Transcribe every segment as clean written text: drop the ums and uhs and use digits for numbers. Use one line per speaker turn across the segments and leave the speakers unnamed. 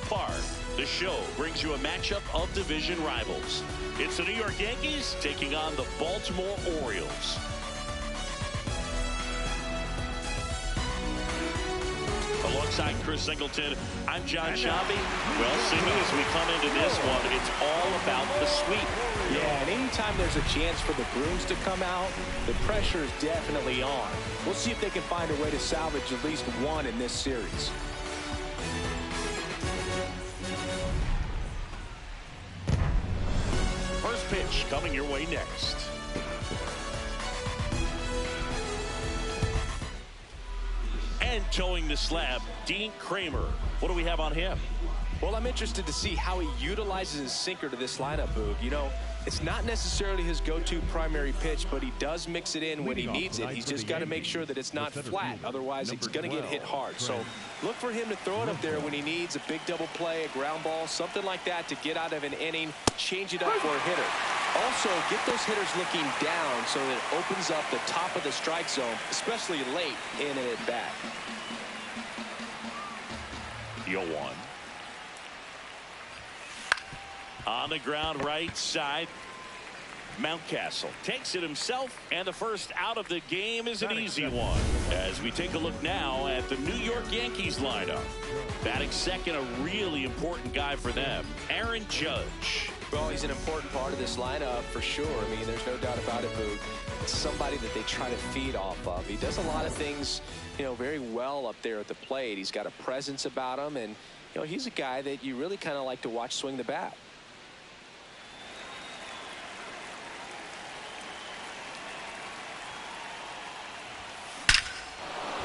Park. The show brings you a matchup of division rivals. It's the New York Yankees taking on the Baltimore Orioles. Alongside Chris Singleton, I'm John Shabby. Well, Simi, as we come into this one, it's all about the sweep.
Yeah, and anytime there's a chance for the Bruins to come out, the pressure is definitely on. We'll see if they can find a way to salvage at least one in this series.
First pitch coming your way next. And towing the slab, Dean Kremer. What do we have on him?
Well, I'm interested to see how he utilizes his sinker to this lineup, Boog. You know, it's not necessarily his go-to primary pitch, but he does mix it in when he needs it. He's just got to make sure that it's not flat. Otherwise, it's going to get hit hard. So look for him to throw it up there when he needs a big double play, a ground ball, something like that to get out of an inning, change it up for a hitter. Also, get those hitters looking down so that it opens up the top of the strike zone, especially late in an at-bat.
0-1. On the ground right side, Mountcastle takes it himself, and the first out of the game is an easy one. As we take a look now at the New York Yankees lineup. Batting second, a really important guy for them, Aaron Judge.
Well, he's an important part of this lineup for sure. I mean, there's no doubt about it, Boog. It's somebody that they try to feed off of. He does a lot of things, you know, very well up there at the plate. He's got a presence about him, and, you know, he's a guy that you really kind of like to watch swing the bat.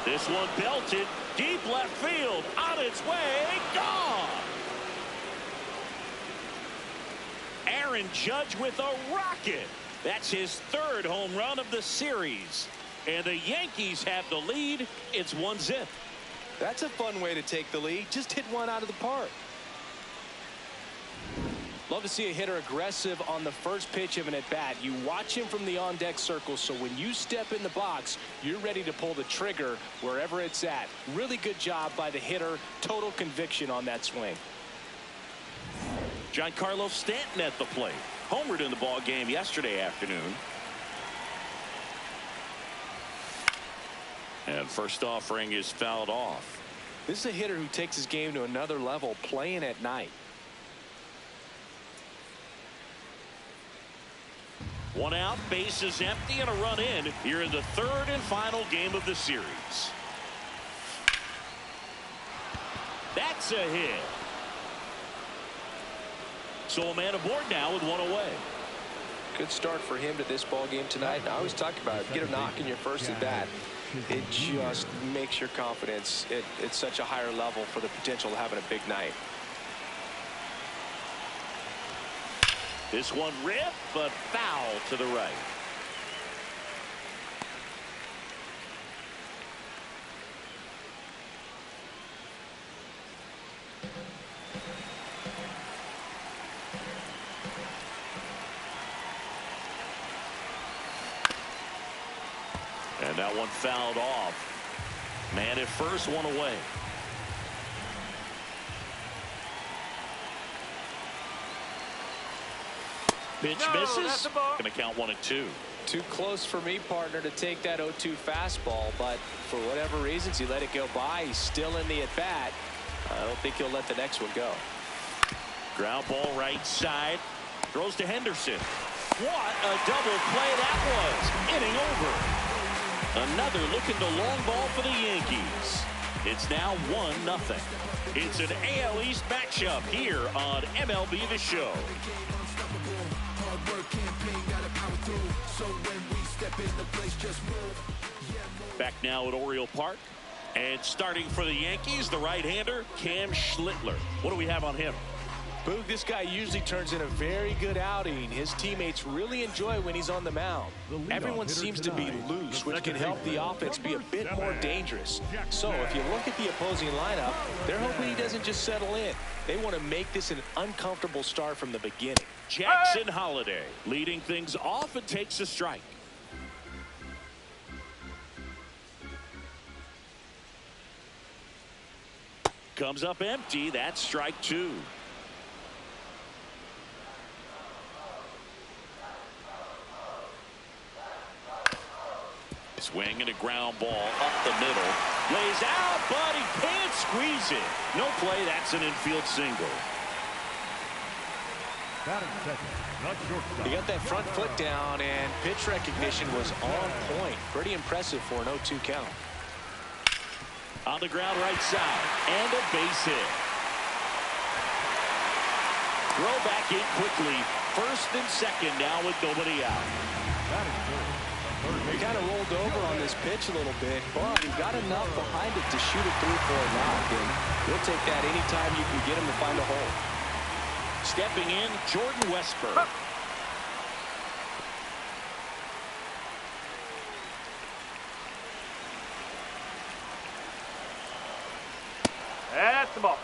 This one belted deep left field, on its way, gone. Aaron Judge with a rocket. That's his third home run of the series. And the Yankees have the lead. It's 1-0.
That's a fun way to take the lead. Just hit one out of the park. Love to see a hitter aggressive on the first pitch of an at-bat. You watch him from the on-deck circle, so when you step in the box, you're ready to pull the trigger wherever it's at. Really good job by the hitter. Total conviction on that swing.
Giancarlo Stanton at the plate. Homered in the ball game yesterday afternoon. And first offering is fouled off.
This is a hitter who takes his game to another level, playing at night.
One out, bases empty, and a run in here in the third and final game of the series. That's a hit. So a man aboard now with one away.
Good start for him to this ball game tonight. And I always talk about it. Get a knock in your first at bat. It just makes your confidence at such a higher level for the potential of having a big night.
This one ripped, but foul to the right. And that one fouled off. Man at first, one away. Pitch misses. Going to count 1-2.
Too close for me, partner, to take that 0-2 fastball, but for whatever reasons he let it go by. He's still in the at-bat. I don't think he'll let the next one go.
Ground ball right side. Throws to Henderson. What a double play that was. Inning over. Another look into long ball for the Yankees. It's now 1-0. It's an AL East matchup here on MLB The Show. Back now at Oriole Park. And starting for the Yankees, the right-hander, Cam Schlittler. What do we have on him?
Boog, this guy usually turns in a very good outing. His teammates really enjoy when he's on the mound. Everyone seems to be loose, which can help the offense be a bit more dangerous. So if you look at the opposing lineup, they're hoping he doesn't just settle in. They want to make this an uncomfortable start from the beginning.
Jackson Holiday leading things off and takes a strike. comes up empty. That's strike two. Swing and a ground ball up the middle. Lays out, but he can't squeeze it. No play. That's an infield single.
He got that front foot down, and pitch recognition was on point. Pretty impressive for an 0-2 count.
On the ground right side, and a base hit. Throw back in quickly. First and second now with nobody out.
He kind of rolled over on this pitch a little bit, but he got enough behind it to shoot it through for a knock, and he'll take that anytime you can get him to find a hole.
Stepping in, Jordan Westburg.
That's the ball.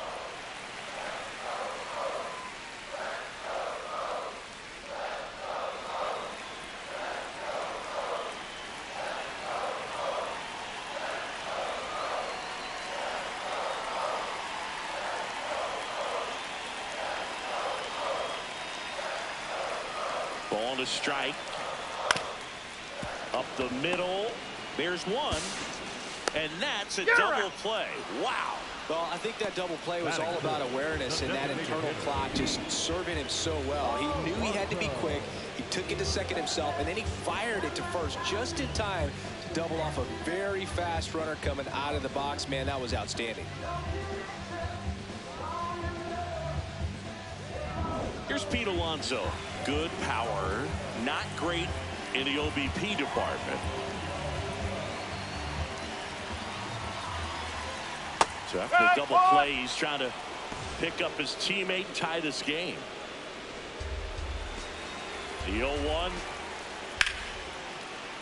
Ball to strike. Up the middle. There's one. And that's a double play. Wow.
Well, I think that double play was all about awareness, and that internal clock just serving him so well. He knew he had to be quick. He took it to second himself, and then he fired it to first just in time to double off a very fast runner coming out of the box. Man, that was outstanding.
Here's Pete Alonso. Good power, not great in the OBP department. So after the double play, he's trying to pick up his teammate and tie this game. The 0-1.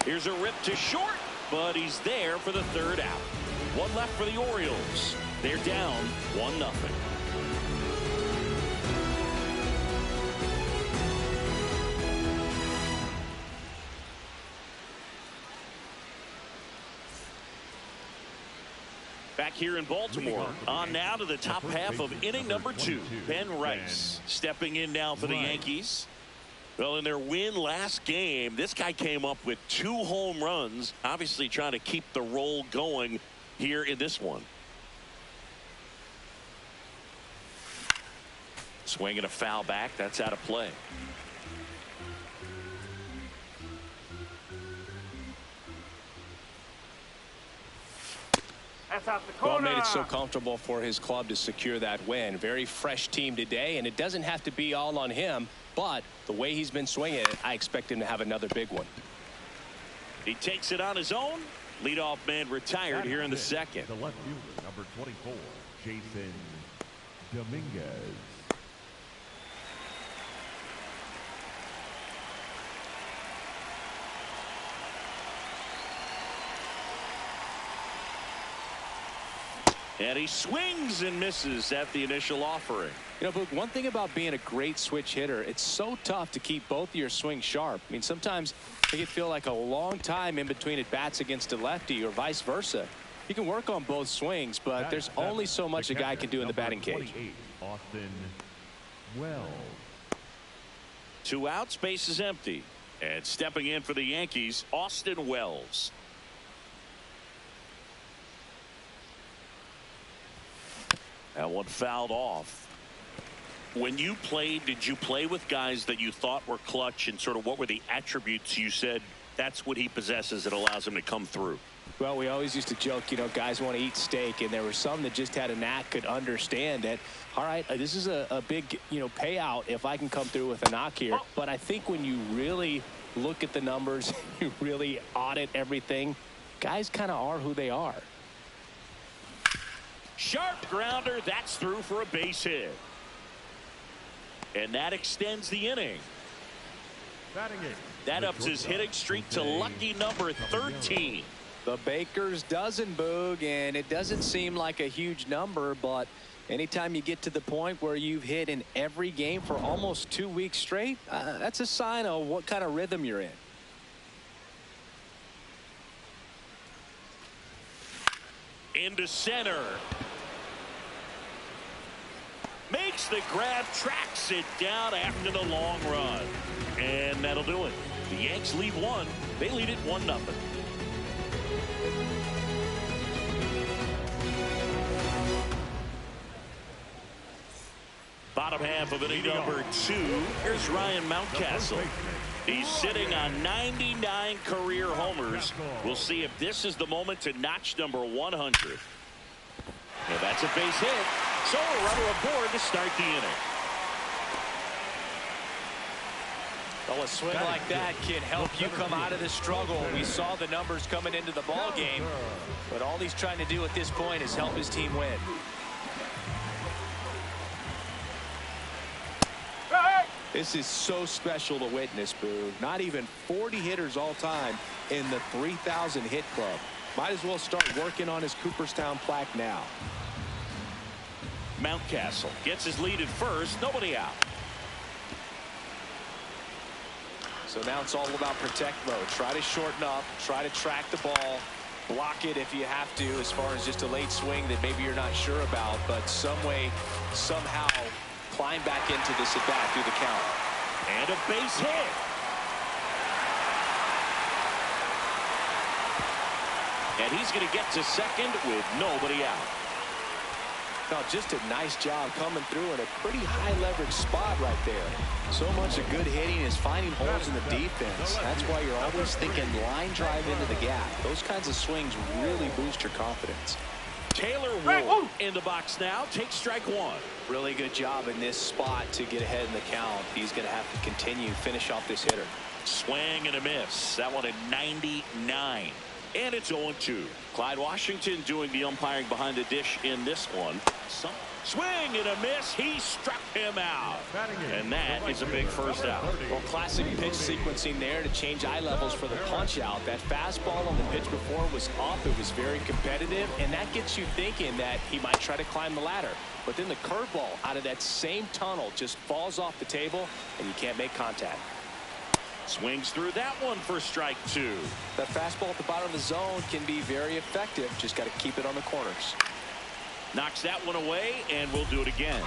Here's a rip to short, but he's there for the third out. One left for the Orioles. They're down 1-0. Back here in Baltimore, on now to the top half of inning number 2. Ben Rice stepping in now for the Yankees. Well, in their win last game, this guy came up with 2 home runs, obviously trying to keep the roll going here in this one. Swing and a foul back. That's out of play.
Well, made it so comfortable for his club to secure that win. Very fresh team today, and it doesn't have to be all on him, but the way he's been swinging it, I expect him to have another big one.
He takes it on his own. Leadoff man retired here in the second.
The left fielder, number 24, Jason Dominguez.
And he swings and misses at the initial offering.
You know, Boog, one thing about being a great switch hitter, it's so tough to keep both of your swings sharp. I mean, sometimes it can feel like a long time in between at bats against a lefty or vice versa. You can work on both swings, but there's only so much a guy can do in the batting cage.
Austin Wells.
2 outs, base is empty. And stepping in for the Yankees, Austin Wells. That one fouled off. When you played, did you play with guys that you thought were clutch, and sort of what were the attributes you said that's what he possesses that allows him to come through?
Well, we always used to joke, you know, guys want to eat steak, and there were some that just had a knack, could understand that, all right, this is a big, you know, payout if I can come through with a knock here. But I think when you really look at the numbers, you really audit everything, guys kind of are who they are.
Sharp grounder, that's through for a base hit. And that extends the inning. That ups his hitting streak to lucky number 13.
The Baker's dozen, Boog, and it doesn't seem like a huge number, but anytime you get to the point where you've hit in every game for almost 2 weeks straight, that's a sign of what kind of rhythm you're in.
Into center. Makes the grab, tracks it down after the long run. And that'll do it. The Yanks lead one. They lead it 1-0. Bottom half of inning number 2. Here's Ryan Mountcastle. He's sitting on 99 career homers. We'll see if this is the moment to notch number 100. And that's a base hit. So a runner aboard to start the inning.
Well, a swing like that can help you come out of the struggle. We saw the numbers coming into the ball game, but all he's trying to do at this point is help his team win. This is so special to witness, Boo. Not even 40 hitters all time in the 3,000 hit club. Might as well start working on his Cooperstown plaque now.
Mountcastle gets his lead at first. Nobody out.
So now it's all about protect mode. Try to shorten up. Try to track the ball. Block it if you have to, as far as just a late swing that maybe you're not sure about. But some way, somehow, climb back into this at bat through the count.
And a base hit. And he's going to get to second with nobody out.
Now, just a nice job coming through in a pretty high leverage spot right there. So much of good hitting is finding holes in the defense. That's why you're always thinking line drive into the gap. Those kinds of swings really boost your confidence.
Taylor Ward in the box now. Takes strike one.
Really good job in this spot to get ahead in the count. He's going to have to continue finish off this hitter.
Swing and a miss. That one at 99. And it's 0-2. Clyde Washington doing the umpiring behind the dish in this one. Swing and a miss. He struck him out. And that is a big first out.
Well, classic pitch sequencing there to change eye levels for the punch out. That fastball on the pitch before was up. It was very competitive. And that gets you thinking that he might try to climb the ladder. But then the curveball out of that same tunnel just falls off the table and you can't make contact.
Swings through that one for strike two.
That fastball at the bottom of the zone can be very effective. Just got to keep it on the corners.
Knocks that one away, and we'll do it again.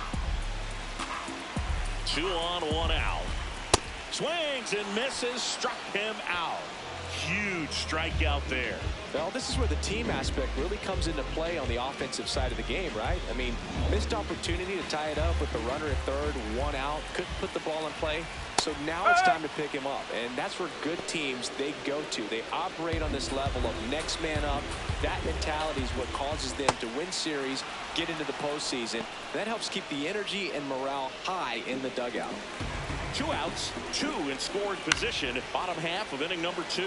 2 on, 1 out. Swings and misses. Struck him out. Huge strikeout there.
Well, this is where the team aspect really comes into play on the offensive side of the game, right? I mean, missed opportunity to tie it up with the runner at third, 1 out. Couldn't put the ball in play. So now it's time to pick him up, and that's where good teams, they go to. They operate on this level of next man up. That mentality is what causes them to win series, get into the postseason. That helps keep the energy and morale high in the dugout.
2 outs, 2 in scoring position at bottom half of inning number 2.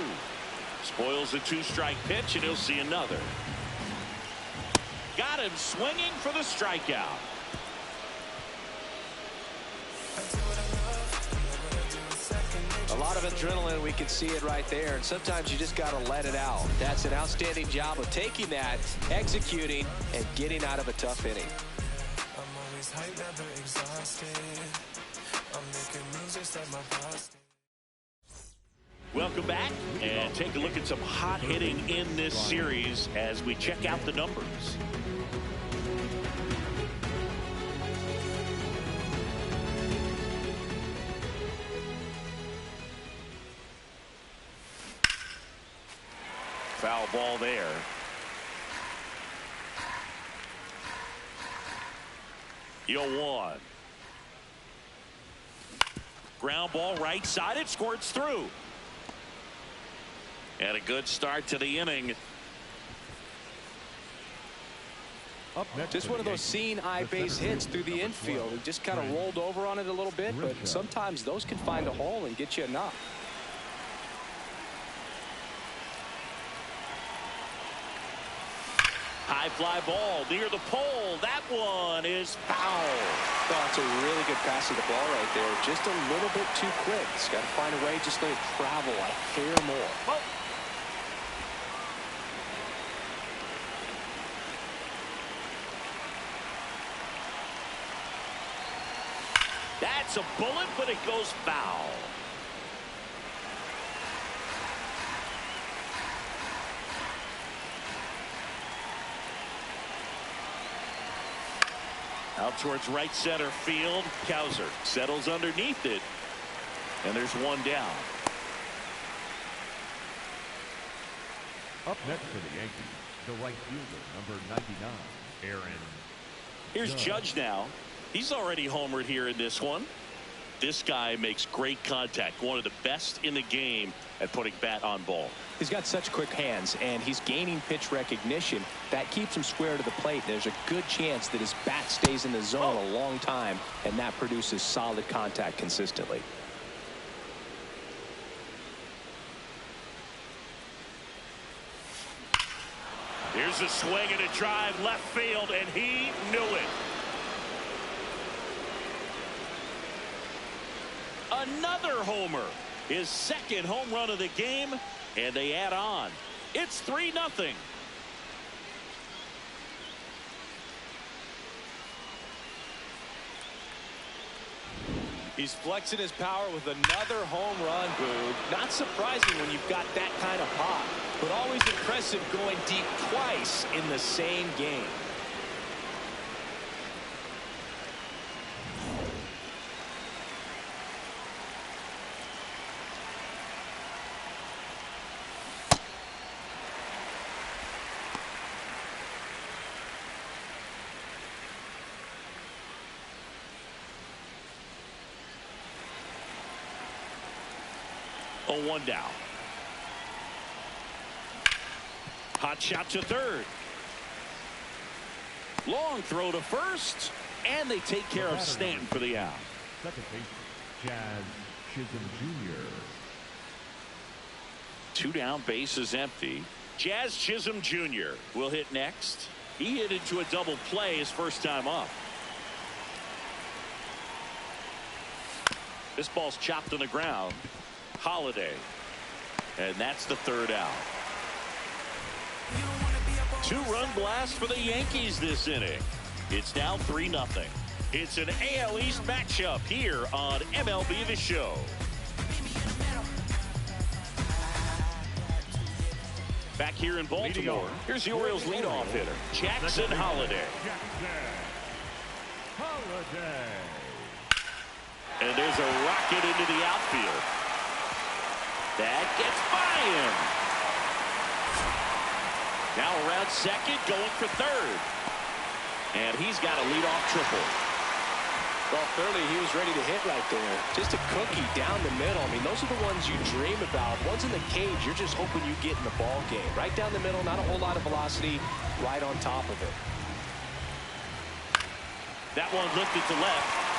Spoils the 2-strike pitch, and he'll see another. Got him swinging for the strikeout.
A lot of adrenaline, we can see it right there, and sometimes you just got to let it out. That's an outstanding job of taking that, executing, and getting out of a tough inning.
I'm always hyped, never exhausted. I'm making music that my boss.
Welcome back, and take a look at some hot hitting in this series as we check out the numbers. Foul ball there. One. Ground ball right side. It squirts through. And a good start to the inning.
Just one of those seeing eye base hits through the infield. He just kind of rolled over on it a little bit, but sometimes those can find a hole and get you a knock.
High fly ball near the pole. That one is foul.
Oh, it's a really good pass of the ball right there. Just a little bit too quick. It's got to find a way, just let it travel a hair more.
Oh. That's a bullet, but it goes foul. Out towards right center field. Cowser settles underneath it. And there's one down.
Up next for the Yankees, the right fielder, number 99, Aaron.
Here's Judge now. He's already homered here in this one. This guy makes great contact. One of the best in the game at putting bat on ball.
He's got such quick hands, and he's gaining pitch recognition. That keeps him square to the plate. There's a good chance that his bat stays in the zone a long time, and that produces solid contact consistently.
Here's a swing and a drive left field, and he knew it. Another homer. His second home run of the game, and they add on. It's 3-0.
He's flexing his power with another home run, Boog. Not surprising when you've got that kind of pop, but always impressive going deep twice in the same game.
One down. Hot shot to third. Long throw to first, and they take care of Stanton for the out.
Second base, Jazz Chisholm Jr.
2 down, bases empty. Jazz Chisholm Jr. will hit next. He hit into a double play his first time up. This ball's chopped on the ground. Holiday, and that's the third out. 2-run blast for the Yankees this inning. It's now 3-0. It's an AL East matchup here on MLB The Show. Back here in Baltimore, here's the Orioles leadoff hitter, Jackson Holiday. And there's a rocket into the outfield. That gets by him. Now around second, going for third. And he's got a leadoff triple.
Well, clearly he was ready to hit right there. Just a cookie down the middle. I mean, those are the ones you dream about. Ones in the cage, you're just hoping you get in the ball game. Right down the middle, not a whole lot of velocity, right on top of it.
That one lifted to left.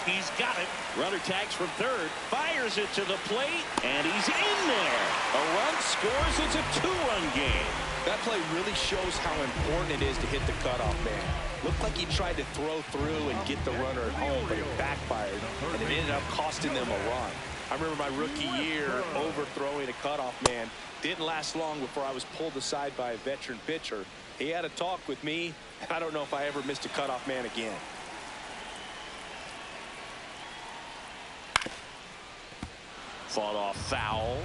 He's got it. Runner tags from third, fires it to the plate, and he's in there. A run scores. It's a 2-run game.
That play really shows how important it is to hit the cutoff man. Looked like he tried to throw through and get the runner at home, but it backfired, and it ended up costing them a run. I remember my rookie year overthrowing a cutoff man. Didn't last long before I was pulled aside by a veteran pitcher. He had a talk with me, and I don't know if I ever missed a cutoff man again.
Fought off foul.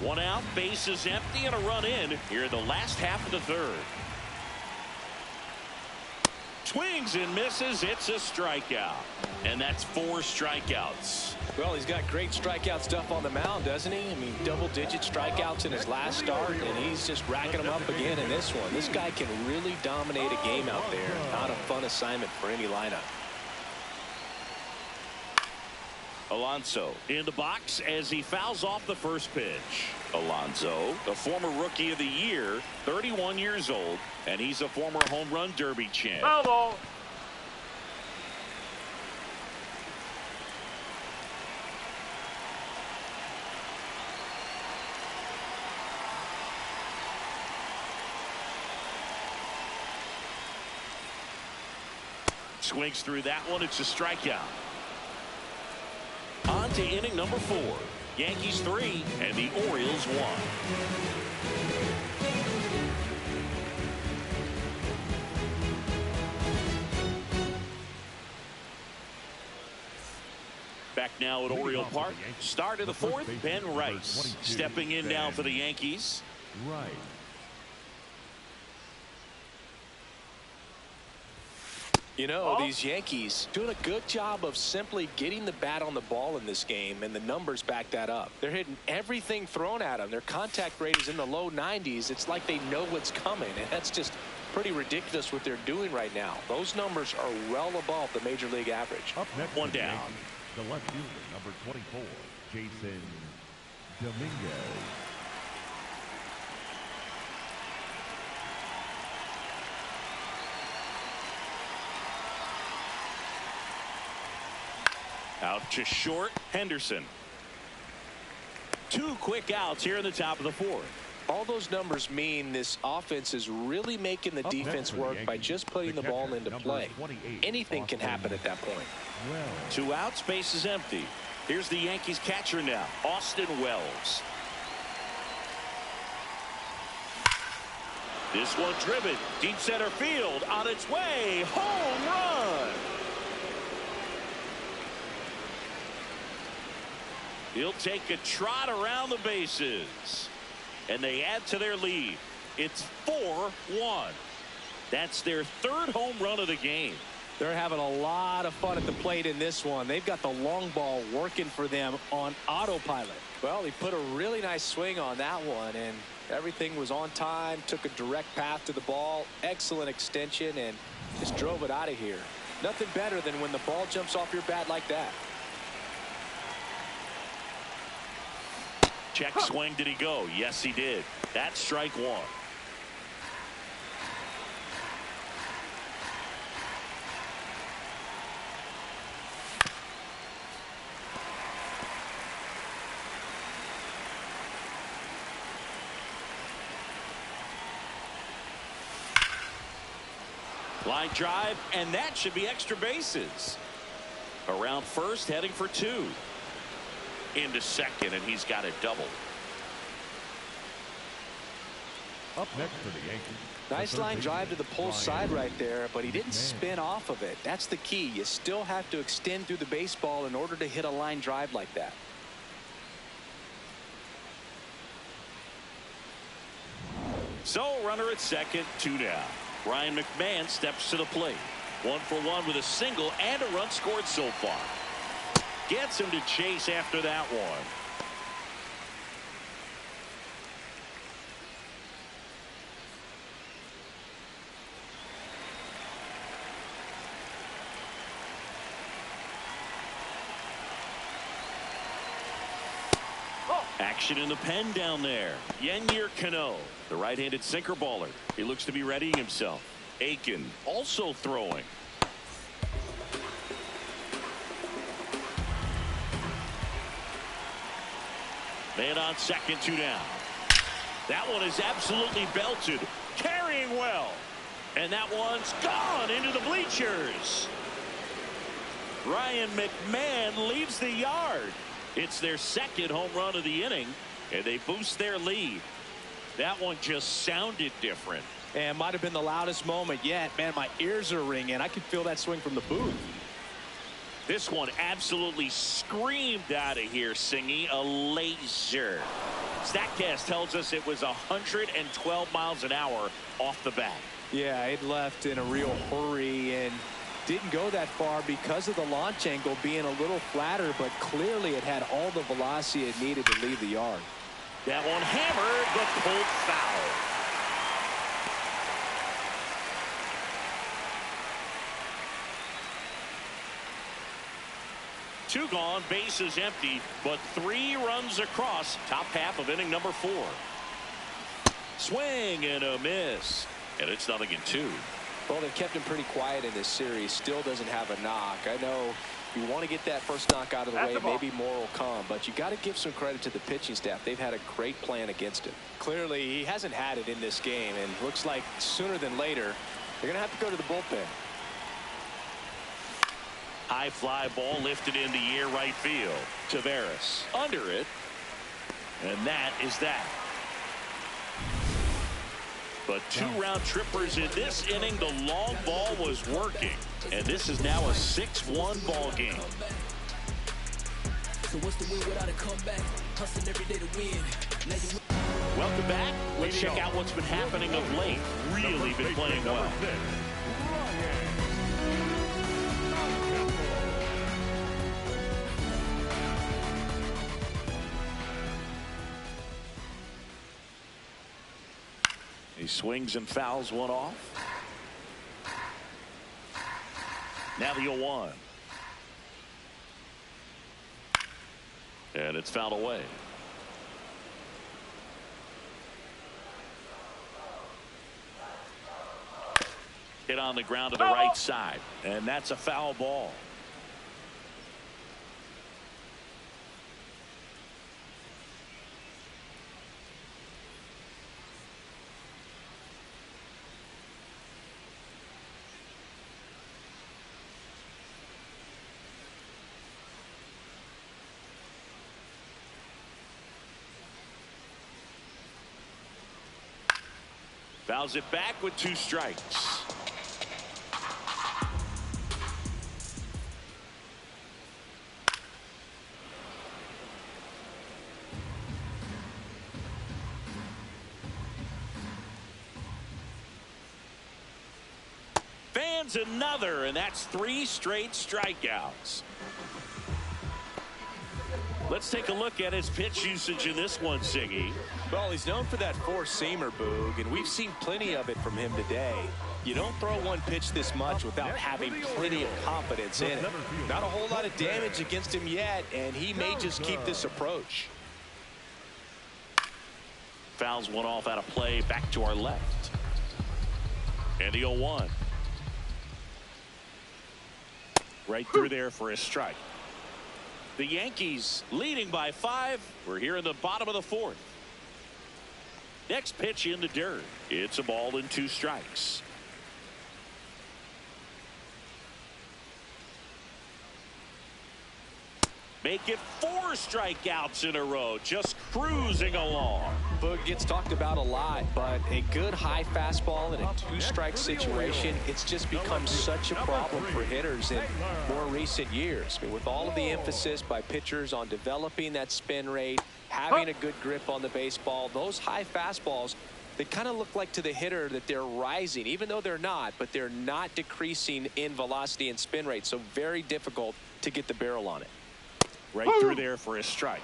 1 out, bases empty, and a run in here in the last half of the third. Swings and misses. It's a strikeout. And that's 4 strikeouts.
Well, he's got great strikeout stuff on the mound, doesn't he? I mean, double-digit strikeouts in his last start, and he's just racking them up again in this one. This guy can really dominate a game out there. Not a fun assignment for any lineup.
Alonso in the box as he fouls off the first pitch. Alonso, the former rookie of the year, 31 years old, and he's a former home run derby champ. Hello. Swings through that one. It's a strikeout. On to inning number 4. Yankees 3 and the Orioles 1. Back now at Oriole Park. Start of the 4th, Ben Rice stepping in now for the Yankees.
Right.
You know, these Yankees doing a good job of simply getting the bat on the ball in this game, and the numbers back that up. They're hitting everything thrown at them. Their contact rate is in the low 90s. It's like they know what's coming, and that's just pretty ridiculous what they're doing right now. Those numbers are well above the major league average.
Up next,
one down.
The left fielder, number 24, Jason Dominguez.
Out to short, Henderson. 2 quick outs here in the top of the 4th.
All those numbers mean this offense is really making the defense work by just putting the ball into play. Anything can happen at that point.
2 outs, base is empty. Here's the Yankees catcher now, Austin Wells. This one driven, deep center field, on its way, home run. He'll take a trot around the bases. And they add to their lead. It's 4-1. That's their 3rd home run of the game.
They're having a lot of fun at the plate in this one. They've got the long ball working for them on autopilot. Well, he put a really nice swing on that one, and everything was on time, took a direct path to the ball, excellent extension, and just drove it out of here. Nothing better than when the ball jumps off your bat like that.
Check swing, did he go? Yes, he did. That's strike 1. Line drive, and that should be extra bases. Around first, heading for 2. Into second, and he's got a double.
Up next for the Yankees.
Nice line drive to the pull side right there, but he didn't spin off of it. That's the key. You still have to extend through the baseball in order to hit a line drive like that.
So runner at second, 2 down. Ryan McMahon steps to the plate. 1 for 1 with a single and a run scored so far. Gets him to chase after that one. Action in the pen down there. Yennier Cano, the right-handed sinker baller. He looks to be readying himself. Aiken also throwing. Man on second, 2 down. That one is absolutely belted. Carrying well. And that one's gone into the bleachers. Ryan McMahon leaves the yard. It's their 2nd home run of the inning, and they boost their lead. That one just sounded different.
And might have been the loudest moment yet. Man, my ears are ringing. I could feel that swing from the booth.
This one absolutely screamed out of here, Singy. A laser. StatCast tells us it was 112 miles an hour off the bat.
Yeah, it left in a real hurry and didn't go that far because of the launch angle being a little flatter, but clearly it had all the velocity it needed to leave the yard.
That one hammered, but pulled foul. Two gone, bases empty, but 3 runs across. Top half of inning number 4. Swing and a miss, and it's 0-2.
Well, they've kept him pretty quiet in this series. Still doesn't have a knock. I know you want to get that first knock out of the way. Maybe more will come, but you got to give some credit to the pitching staff. They've had a great plan against him. Clearly, he hasn't had it in this game, and looks like sooner than later they're going to have to go to the bullpen.
High fly ball lifted in the air, right field. Taveras under it, and that is that. But 2 round trippers in this inning. The long ball was working, and this is now a 6-1 ball game. So what's the win without a comeback? Hustling every day to win. Welcome back. Let's check out what's been happening of late. Really been playing well. He swings and fouls one off. Now the 0-1. And it's fouled away. Hit on the ground to the right side, and that's a foul ball. Fouls it back with 2 strikes. Fans another, and that's 3 straight strikeouts. Let's take a look at his pitch usage in this one, Siggy.
Well, he's known for that four-seamer, Boog, and we've seen plenty of it from him today. You don't throw one pitch this much without having plenty of confidence in it. Not a whole lot of damage against him yet, and he may just keep this approach.
Fouls one off out of play, back to our left. And the 0-1. Right through there for a strike. The Yankees leading by 5. We're here in the bottom of the 4th. Next pitch in the dirt. It's a ball and 2 strikes. Make it 4 strikeouts in a row, just cruising along.
Boog gets talked about a lot, but a good high fastball in a 2-strike situation, it's just become such a problem for hitters in more recent years. I mean, with all of the emphasis by pitchers on developing that spin rate, having a good grip on the baseball, those high fastballs, they kind of look like to the hitter that they're rising, even though they're not, but they're not decreasing in velocity and spin rate, so very difficult to get the barrel on it.
Right through there for a strike.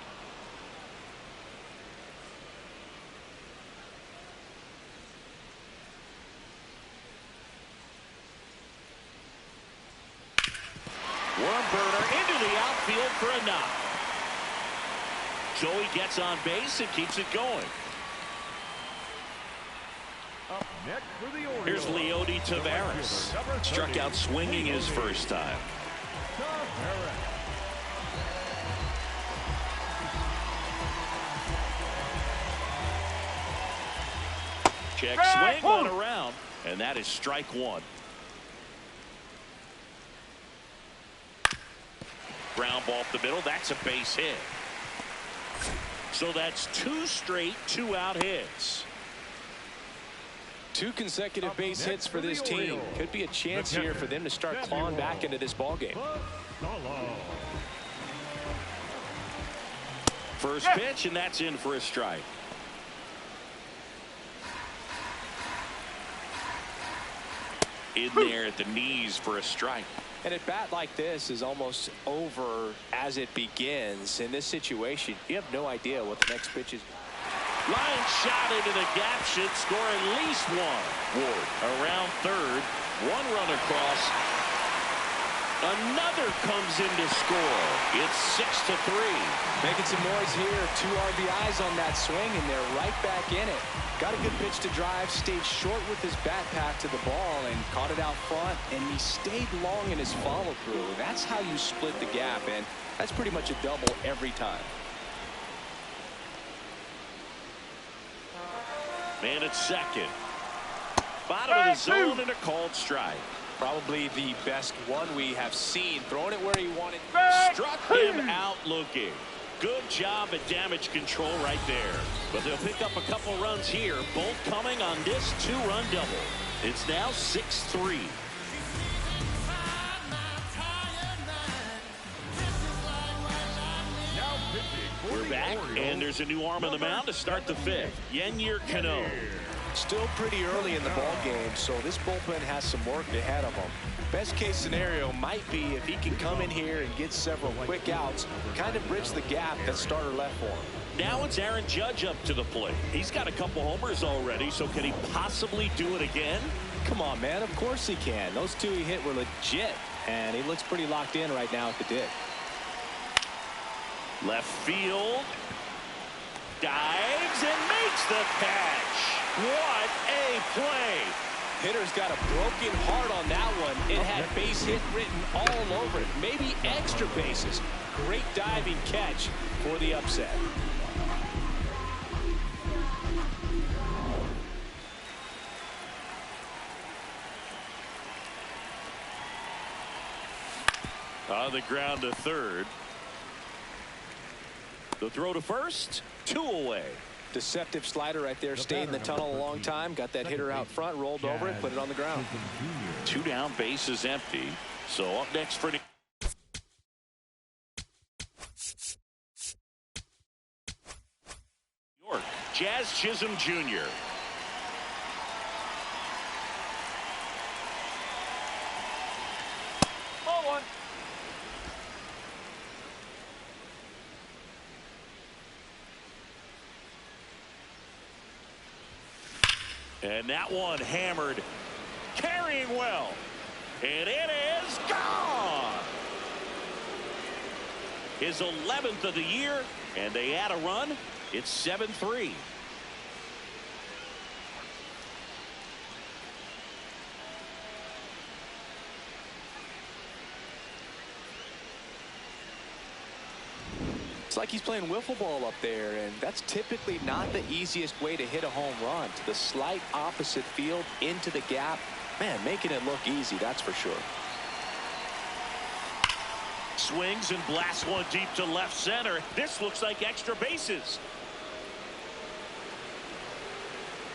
Worm burner into the outfield for a knock. Joey gets on base and keeps it going.
Up next for the Orioles.
Here's Leody Taveras. Struck out swinging his first time.
Taveras.
Check swing went around, and that is strike 1. Ground ball up the middle. That's a base hit. So that's 2 straight 2-out hits.
2 consecutive base hits for this team. Could be a chance here for them to start clawing back into this ballgame.
First pitch, and that's in for a strike. In there at the knees for a strike.
And a bat like this is almost over as it begins. In this situation, you have no idea what the next pitch is.
Line shot into the gap should score at least 1. Ward around third. 1 run across. Another comes in to score. It's 6-3.
Making some noise here. 2 RBIs on that swing, and they're right back in it. Got a good pitch to drive, stayed short with his bat path to the ball and caught it out front, and he stayed long in his follow through. That's how you split the gap, and that's pretty much a double every time.
Man at second. Bottom of the zone and a called strike.
Probably the best one we have seen. Throwing it where he wanted.
Struck him out looking. Good job at damage control right there. But they'll pick up a couple runs here, both coming on this 2-run double. It's now 6-3. We're back, and there's a new arm on the mound to start the 5th. York Yankees.
Still pretty early in the ball game, so this bullpen has some work ahead of them. Best case scenario might be if he can come in here and get several quick outs, kind of bridge the gap that starter left for him.
Now it's Aaron Judge up to the plate. He's got a couple homers already, so can he possibly do it again?
Come on, man. Of course he can. Those two he hit were legit, and he looks pretty locked in right now at the dig.
Left field. Dives and makes the catch. What a play.
Hitter's got a broken heart on that one. It had base hit written all over it. Maybe extra bases. Great diving catch for the upset.
On the ground to third. The throw to first. 2 away.
Deceptive slider right there. Stayed in the tunnel a long time. Got that hitter out front. Rolled over it. Put it on the ground.
2 down. Base is empty. So up next for York. Jazz Chisholm Jr.
Oh, one.
And that one hammered, carrying well, and it is gone. His 11th of the year, and they add a run. It's 7-3.
It's like he's playing wiffle ball up there, and that's typically not the easiest way to hit a home run. To the slight opposite field, into the gap. Man, making it look easy, that's for sure.
Swings and blasts one deep to left center. This looks like extra bases.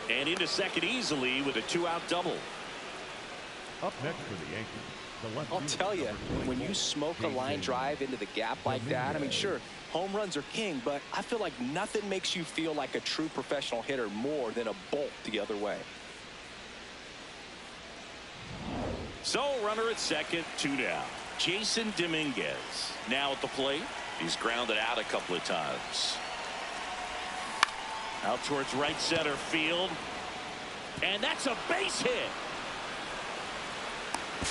And into second easily with a 2-out double.
Up next for the Yankees.
I'll tell you, when you smoke a line drive into the gap like that, I mean, sure, home runs are king, but I feel like nothing makes you feel like a true professional hitter more than a bolt the other way.
So runner at second, 2 down. Jason Dominguez now at the plate. He's grounded out a couple of times. Out towards right center field. And that's a base hit.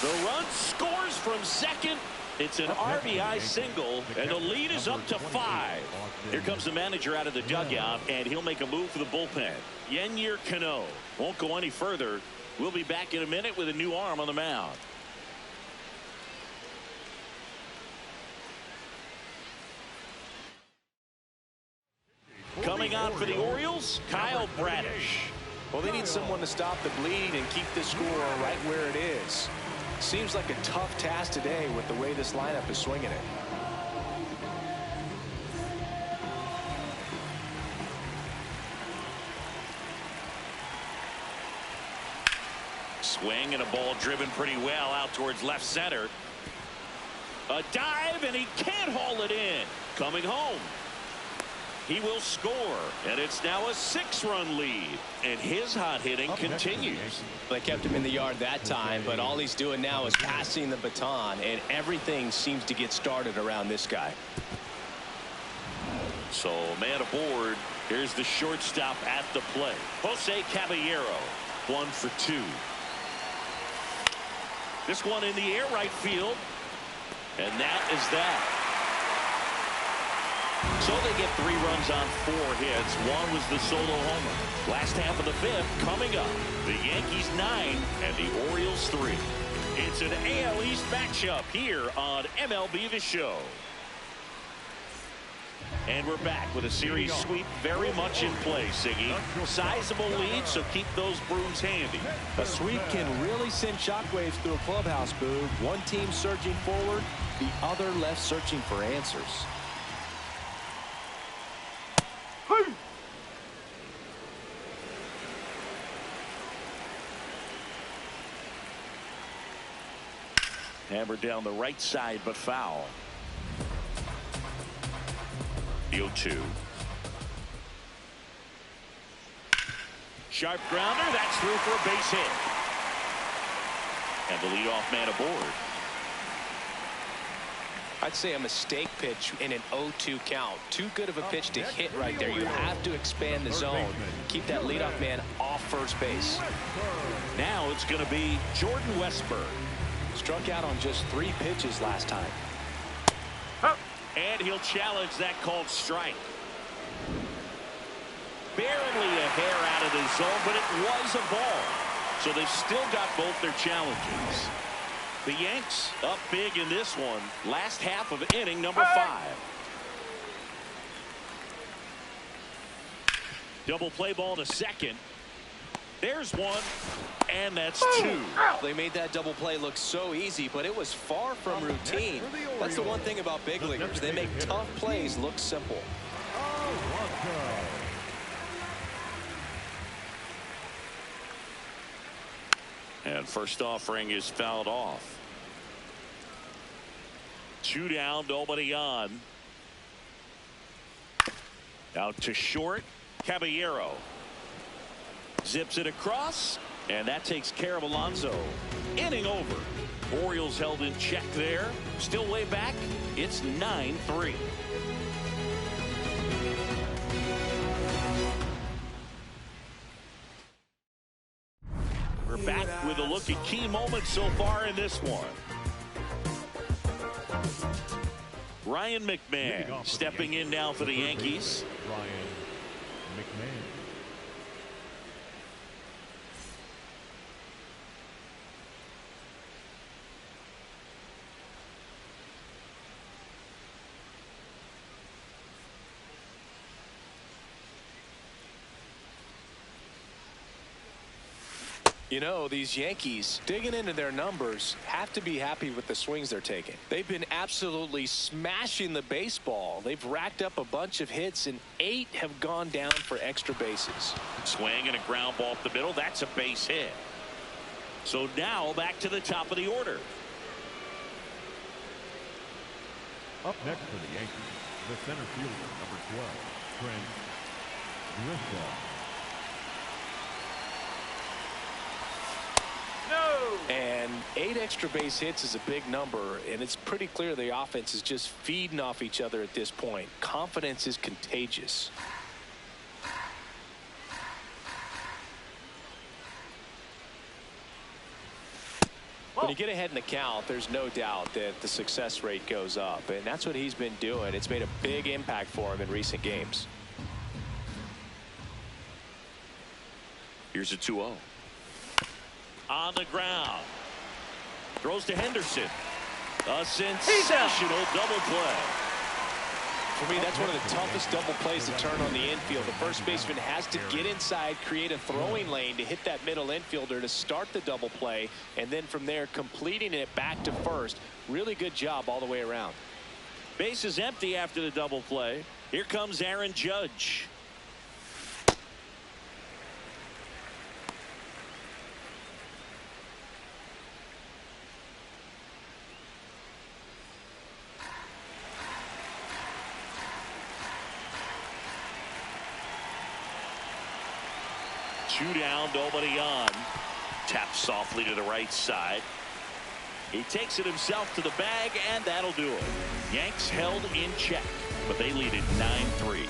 The run scores from second. It's an RBI single, and the lead is up to 5. Here comes the manager out of the dugout, and he'll make a move for the bullpen. Yennier Cano won't go any further. We'll be back in a minute with a new arm on the mound. Coming on for the Orioles, Kyle Bradish.
Well, they need someone to stop the bleed and keep the score right where it is. Seems like a tough task today with the way this lineup is swinging it.
Swing and a ball driven pretty well out towards left center. A dive, and he can't haul it in. Coming home. He will score, and it's now a 6-run lead, and his hot hitting continues.
They kept him in the yard that time, but all he's doing now is passing the baton, and everything seems to get started around this guy.
So man aboard. Here's the shortstop at the plate. Jose Caballero, 1 for 2. This one in the air right field, and that is that. So they get 3 runs on 4 hits. One was the solo homer. Last half of the 5th coming up. The Yankees 9 and the Orioles 3. It's an AL East matchup here on MLB The Show. And we're back with a series sweep very much in play, Siggy. Sizable lead, so keep those brooms handy.
A sweep can really send shockwaves through a clubhouse, Boog. One team surging forward, the other left searching for answers.
Hammered down the right side, but foul. The 0-2. Sharp grounder. That's through for a base hit. And the leadoff man aboard.
I'd say a mistake pitch in an 0-2 count. Too good of a pitch to hit right there. You have to expand the zone. Keep that leadoff man off first base.
Now it's going to be Jordan Westburg.
Struck out on just 3 pitches last time.
And he'll challenge that called strike. Barely a hair out of the zone, but it was a ball. So they've still got both their challenges. The Yanks up big in this one. Last half of inning number 5. Double play ball to second. There's one, and that's 2.
They made that double play look so easy, but it was far from routine. That's the one thing about big leaguers. They make tough plays look simple.
And first offering is fouled off. 2 down, nobody on. Out to short, Caballero. Zips it across, and that takes care of Alonso. Inning over. Orioles held in check there. Still way back. It's 9-3. We're back with a look at key moments so far in this one. Ryan McMahon stepping in now for the Yankees.
Ryan McMahon.
You know, these Yankees, digging into their numbers, have to be happy with the swings they're taking. They've been absolutely smashing the baseball. They've racked up a bunch of hits, and 8 have gone down for extra bases.
Swing and a ground ball up the middle. That's a base hit. So now back to the top of the order.
Up next for the Yankees, the center fielder, number 12, Trent Grisham.
And 8 extra base hits is a big number, and it's pretty clear the offense is just feeding off each other at this point. Confidence is contagious. When you get ahead in the count, there's no doubt that the success rate goes up, and that's what he's been doing. It's made a big impact for him in recent games.
Here's a 2-0. On the ground. Throws to Henderson. A sensational double play.
For me, that's one of the toughest double plays to turn on the infield. The first baseman has to get inside, create a throwing lane to hit that middle infielder to start the double play, and then from there completing it back to first. Really good job all the way around.
Base is empty after the double play. Here comes Aaron Judge. Two down, nobody on. Taps softly to the right side. He takes it himself to the bag, and that'll do it. Yanks held in check, but they lead it 9-3.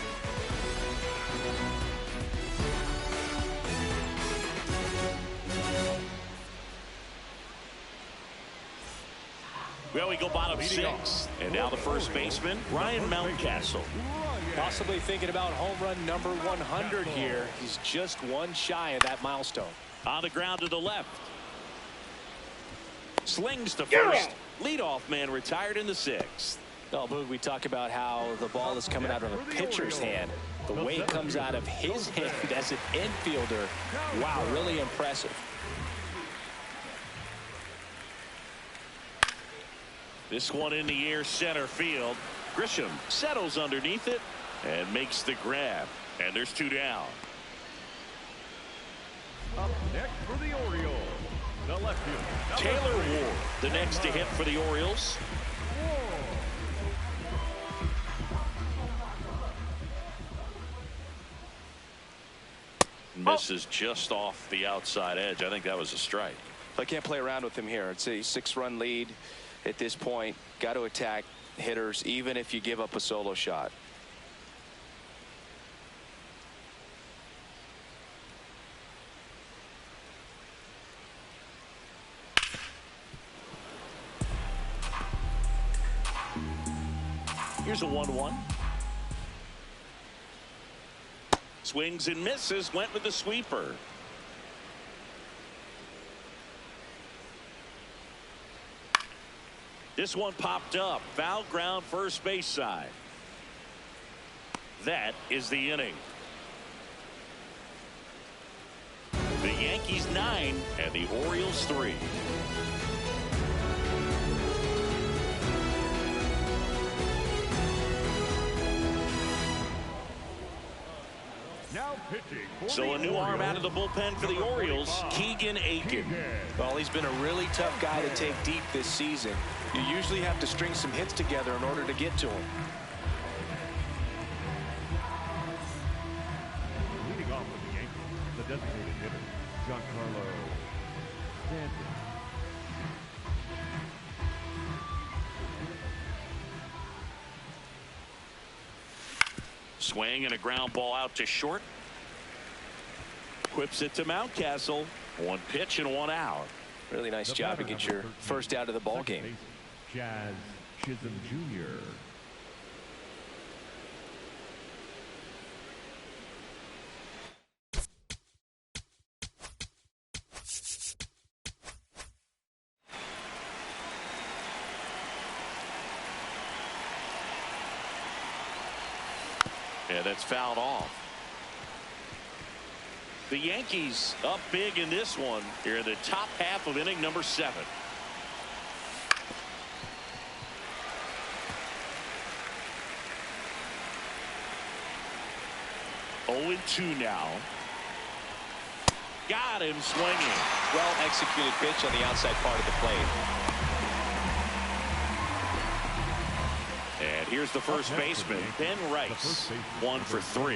Well, we go bottom 6. And now the first baseman, Ryan Mountcastle.
Possibly thinking about home run number 100 here. He's just one shy of that milestone.
On the ground to the left. Slings to first. Leadoff man retired in the 6th.
Oh, Boog, we talk about how the ball is coming out of a pitcher's hand. The way it comes out of his hand as an infielder. Wow, really impressive.
This one in the air, center field. Grisham settles underneath it and makes the grab. And there's 2 down.
Up next for the Orioles, the left fielder,
Taylor Ward, the next to hit for the Orioles. Misses just off the outside edge. I think that was a strike.
I can't play around with him here. It's a 6-run lead at this point. Got to attack hitters, even if you give up a solo shot.
Here's a 1-1. Swings and misses, went with the sweeper. This one popped up. Foul ground, first base side. That is the inning. The Yankees 9 and the Orioles 3.
Now pitching for
So a new arm out of the bullpen for the Orioles, Keegan Aiken.
Well, he's been a really tough guy to take deep this season. You usually have to string some hits together in order to get to him.
Leading off with the Yankees, the designated hitter, Giancarlo Stanton.
Swing and a ground ball out to short. Whips it to Mountcastle. One pitch and one out.
Really nice job to get your first out of the ball game.
Jazz Chisholm Jr.
Yeah, that's fouled off. The Yankees up big in this one here in the top half of inning number 7. 0-2 now. Got him swinging.
Well executed pitch on the outside part of the plate.
And here's the first baseman, Ben Rice. 1 for 3.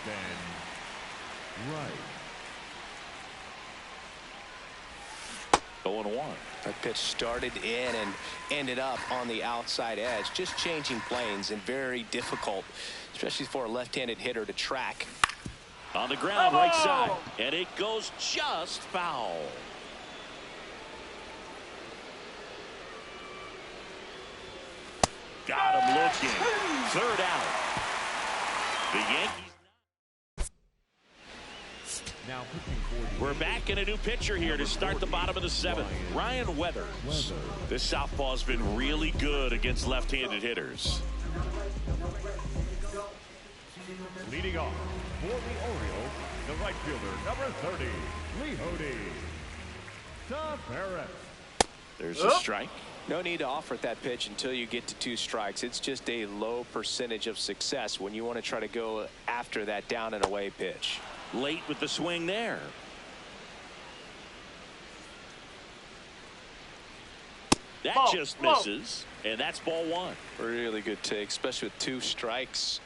Ben Rice.
0-1.
That pitch started in and ended up on the outside edge. Just changing planes and very difficult, especially for a left-handed hitter to track.
On the ground, right side. And it goes just foul. Got him looking. Third out. The Yankees.
Now pitching for the
We're back in a new pitcher here to start the bottom of the 7th. Ryan Weathers. This southpaw's been really good against left-handed hitters.
Leading off for the Orioles, the right fielder, number 30, Leody Taveras.
There's a strike.
No need to offer that pitch until you get to 2 strikes. It's just a low percentage of success when you want to try to go after that down and away pitch.
Late with the swing there. That just misses, and that's ball 1.
Really good take, especially with 2 strikes.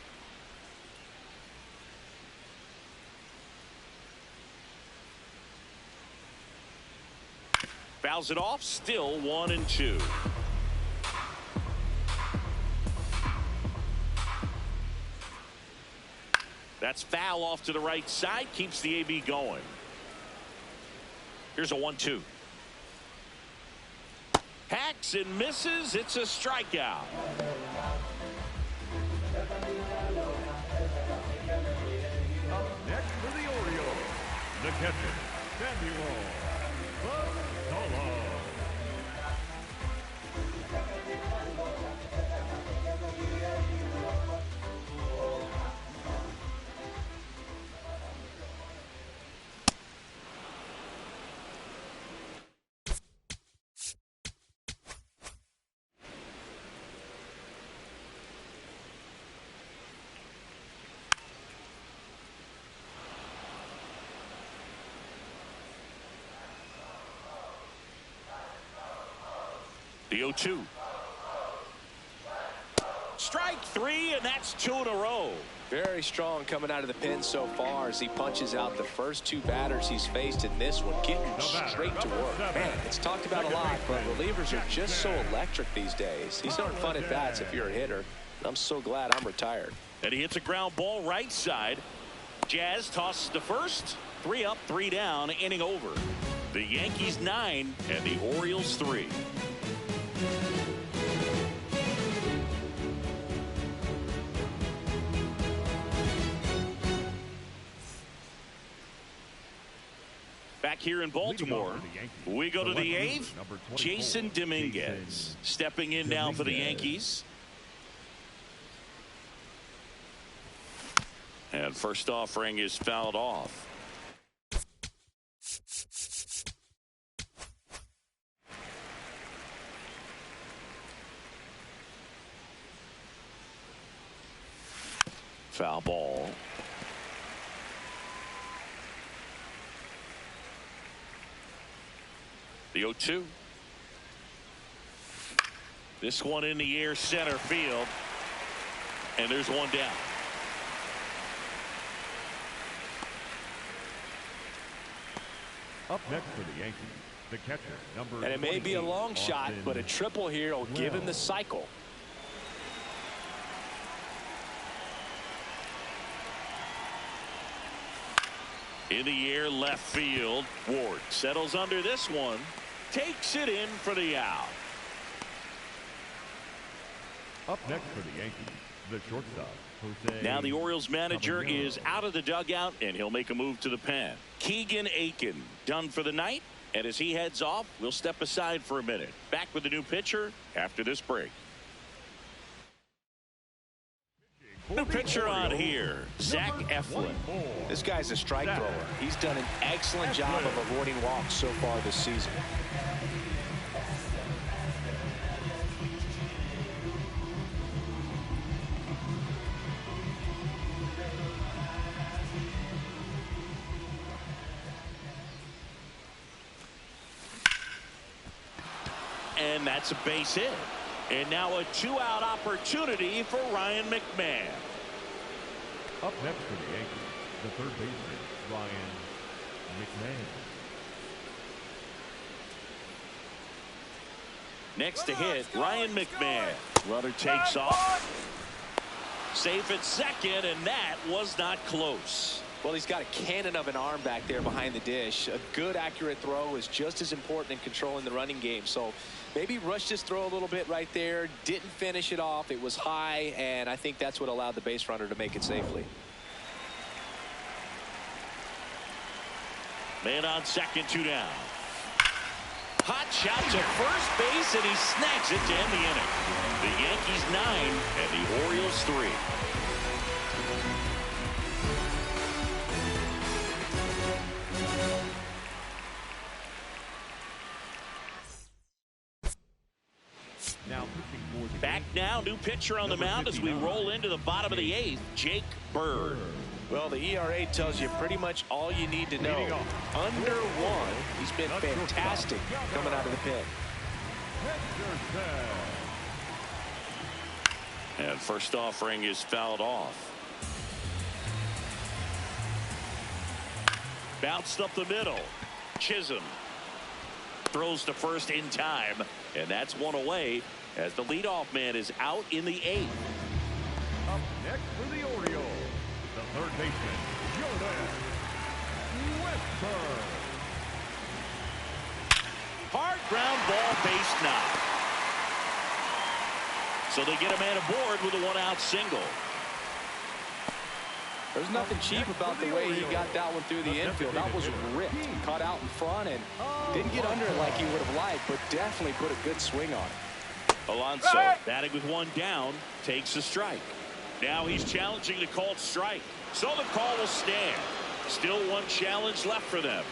Fouls it off, still 1-2. That's foul off to the right side, keeps the AB going. Here's a 1-2. Hacks and misses. It's a strikeout.
Up next for the Orioles, the catcher, Samuel Solo.
The 0-2. Strike three, and that's 2 in a row.
Very strong coming out of the pen so far as he punches out the first 2 batters he's faced in this one, getting straight to work. Man, it's talked about a lot, but relievers are just so electric these days. These aren't fun at bats if you're a hitter. I'm so glad I'm retired.
And he hits a ground ball right side. Jazz tosses to first. 3 up, 3 down, inning over. The Yankees 9 and the Orioles 3. Back here in Baltimore, we go to the 8th. Jason Dominguez stepping in now for the Yankees. And first offering is fouled off. Foul ball. The 0-2. This one in the air, center field. And there's one down.
Up next for the Yankees, the catcher, number.
And it may be a long shot, but a triple here will give him the cycle.
In the air, left field. Ward settles under this one. Takes it in for the out.
Up next for the Yankees, the shortstop, Jose.
Now the Orioles manager is out of the dugout, and he'll make a move to the pen. Keegan Aiken done for the night. And as he heads off, we'll step aside for a minute. Back with the new pitcher after this break. New pitcher on here, Zach Eflin.
This guy's a strike thrower. He's done an excellent job of avoiding walks so far this season.
And that's a base hit. And now a 2-out opportunity for Ryan McMahon.
Up next for the Yankees, the third baseman, Ryan McMahon.
Next to hit, Ryan McMahon. Runner takes off. Safe at second, and that was not close.
Well, he's got a cannon of an arm back there behind the dish. A good, accurate throw is just as important in controlling the running game. So maybe rushed his throw a little bit right there. Didn't finish it off. It was high, and I think that's what allowed the base runner to make it safely.
Man on second, 2 down. Hot shot to first base, and he snags it to end the inning. The Yankees 9 and the Orioles 3. Back now, new pitcher on the mound as we roll into the bottom of the 8th, Jake Bird.
Well, the ERA tells you pretty much all you need to know. Under 1, he's been fantastic coming out of the pen.
And first offering is fouled off. Bounced up the middle. Chisholm throws to first in time, and that's one away as the leadoff man is out in the 8th.
Up next for the Orioles, the third baseman, Jordan Westburg.
Hard ground ball, base knock. So they get a man aboard with a 1-out single.
There's nothing cheap about the way he got that one through the infield. That was ripped. Caught out in front and didn't get under it like he would have liked, but definitely put a good swing on it.
Alonso batting with 1 down takes a strike. Now he's challenging the called strike. So the call will stand. Still 1 challenge left for them.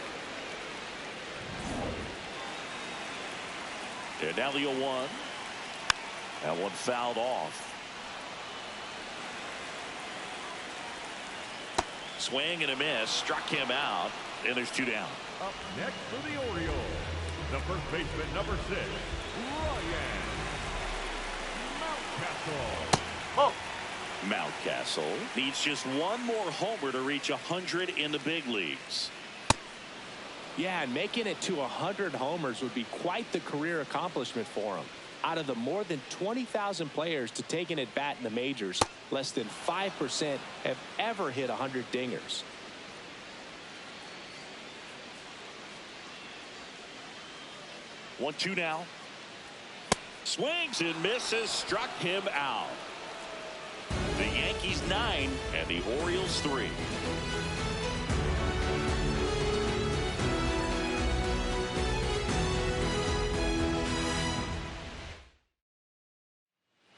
And now the 0-1. That one fouled off. Swing and a miss. Struck him out. And there's 2 down.
Up next for the Orioles, the first baseman, number 6, Ryan Mountcastle.
Mountcastle needs just one more homer to reach 100 in the big leagues.
Yeah, and making it to 100 homers would be quite the career accomplishment for him. Out of the more than 20,000 players to take an at-bat in the majors, less than 5% have ever hit 100 dingers.
One, two now. Swings and misses, struck him out. The Yankees 9 and the Orioles 3.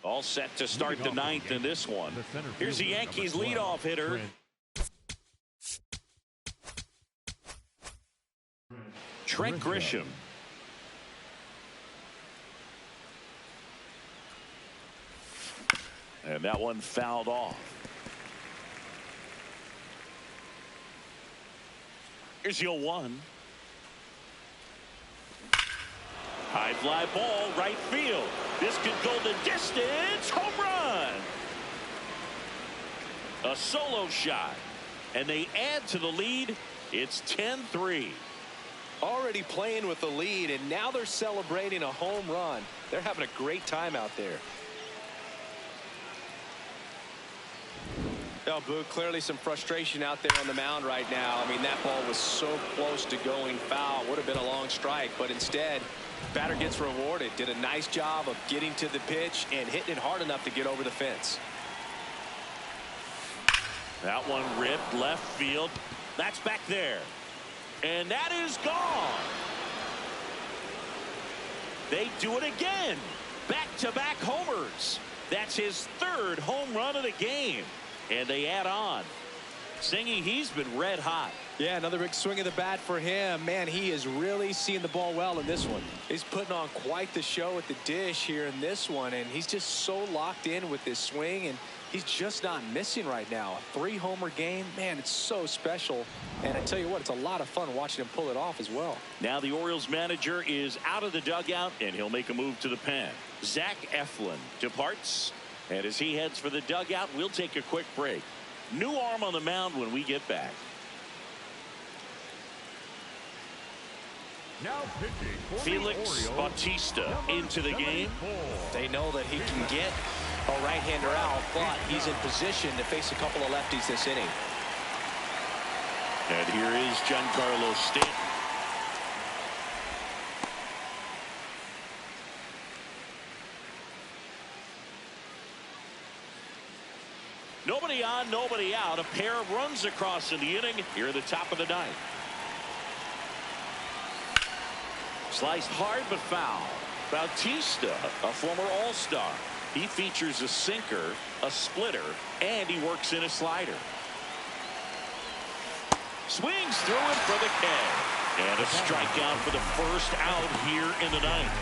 All set to start the ninth in this one. Here's the Yankees leadoff hitter, Trent Grisham. And that one fouled off. Here's the 0-1. High fly ball, right field. This could go the distance. Home run. A solo shot. And they add to the lead. It's 10-3.
Already playing with the lead, and now they're celebrating a home run. They're having a great time out there. Oh, Boo, clearly some frustration out there on the mound right now. I mean, that ball was so close to going foul. Would have been a long strike, but instead, batter gets rewarded. Did a nice job of getting to the pitch and hitting it hard enough to get over the fence.
That one ripped left field. That's back there. And that is gone. They do it again. Back-to-back homers. That's his third home run of the game. And they add on. Singy, he's been red hot.
Yeah, another big swing of the bat for him. Man, he is really seeing the ball well in this one. He's putting on quite the show at the dish here in this one, and he's just so locked in with this swing, and he's just not missing right now. A 3-homer game, man, it's so special. And I tell you what, it's a lot of fun watching him pull it off as well.
Now the Orioles manager is out of the dugout, and he'll make a move to the pen. Zach Eflin departs. And as he heads for the dugout, we'll take a quick break. New arm on the mound when we get back.
Now pitching for
Felix
the Orioles,
Bautista into the game.
They know that he can get a right-hander out, but he's in position to face a couple of lefties this inning.
And here is Giancarlo Stanton. Nobody on, nobody out. A pair of runs across in the inning here at the top of the ninth. Sliced hard but foul. Bautista, a former All-Star. He features a sinker, a splitter, and he works in a slider. Swings through it for the K. And a strikeout for the first out here in the ninth.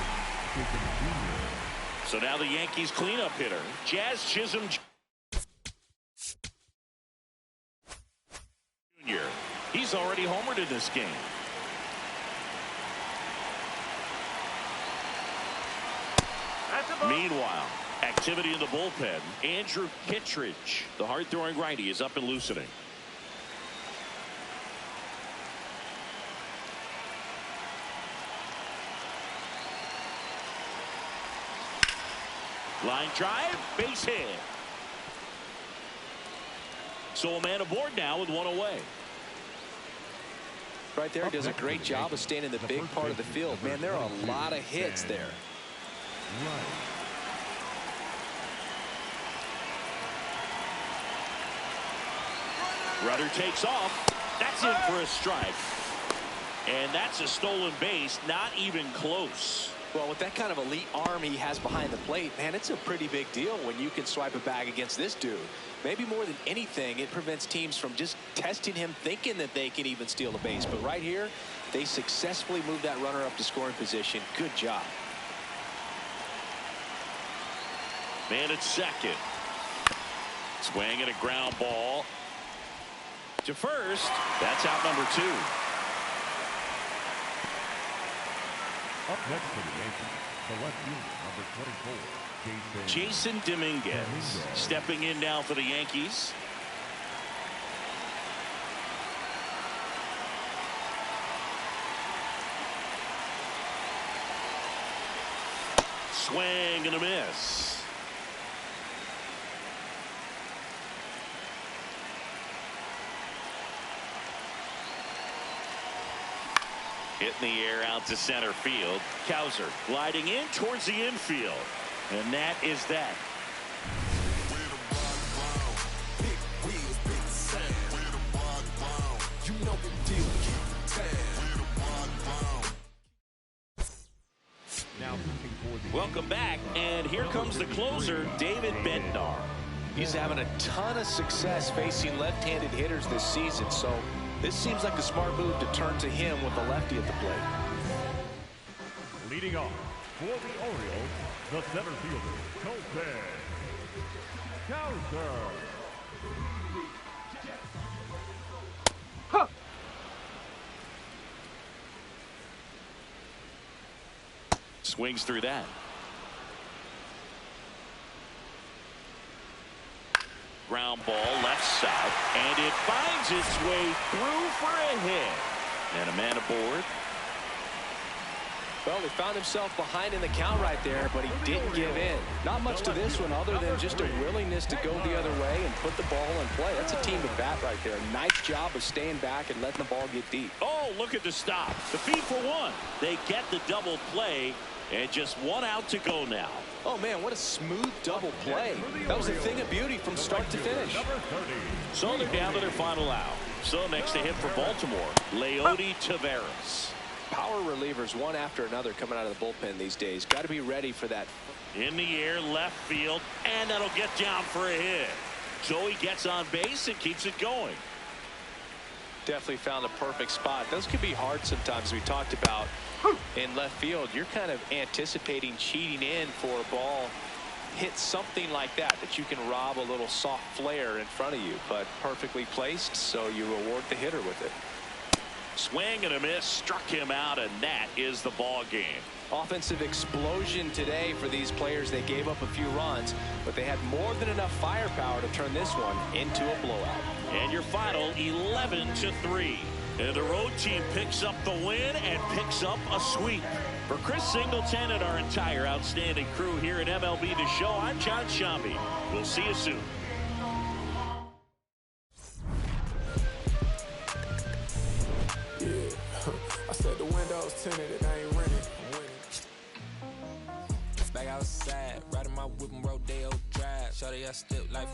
So now the Yankees cleanup hitter, Jazz Chisholm Jr. He's already homered in this game. Meanwhile, activity in the bullpen. Andrew Kittredge, the hard-throwing righty, is up and loosening. Line drive, base hit. So a man aboard now with one away.
Right there, does a great job of staying in the big part of the field. Man, there are a lot of hits there.
Rudder takes off. That's in for a strike. And that's a stolen base, not even close.
Well, with that kind of elite arm he has behind the plate, man, it's a pretty big deal when you can swipe a bag against this dude. Maybe more than anything, it prevents teams from just testing him, thinking that they can even steal a base. But right here, they successfully moved that runner up to scoring position. Good job.
Man at second. Swing and a ground ball to first. That's out number 2.
Up next for the Yankees, the left fielder, number 24,
Jason Dominguez stepping in now for the Yankees. Swing and a miss. Hit in the air out to center field. Cowser gliding in towards the infield. And that is that. Welcome back, and here comes the closer, David Bednar.
He's having a ton of success facing left-handed hitters this season, so this seems like a smart move to turn to him with a lefty at the plate.
Leading off for the Orioles, the center fielder, Cowser.
Swings through that. Ground ball left side, and it finds its way through for a hit. And a man aboard.
Well, he found himself behind in the count right there, but he didn't give in. Not much to this one other than just a willingness to go the other way and put the ball in play. That's a team at bat right there. Nice job of staying back and letting the ball get deep.
Oh, look at the stop. The feed for one. They get the double play, and just one out to go now.
Oh, man, what a smooth double play. That was a thing of beauty from start to finish.
So they're down to their final out. So next to hit for Baltimore, Leody Taveras.
Power relievers one after another coming out of the bullpen these days. Got to be ready for that.
In the air, left field, and that'll get down for a hit. So he gets on base and keeps it going.
Definitely found a perfect spot. Those could be hard sometimes. We talked about in left field. You're kind of anticipating cheating in for a ball. Hit something like that you can rob a little soft flare in front of you, but perfectly placed, so you reward the hitter with it.
Swing and a miss, struck him out, and that is the ball game.
Offensive explosion today for these players. They gave up a few runs, but they had more than enough firepower to turn this one into a blowout.
And your final 11-3. And the road team picks up the win and picks up a sweep. For Chris Singleton and our entire outstanding crew here at MLB The Show, I'm John Shambi. We'll see you soon.
I said the windows tinted and I ain't renting. Back outside, riding my whip and Rodeo Drive. Shawty, I step like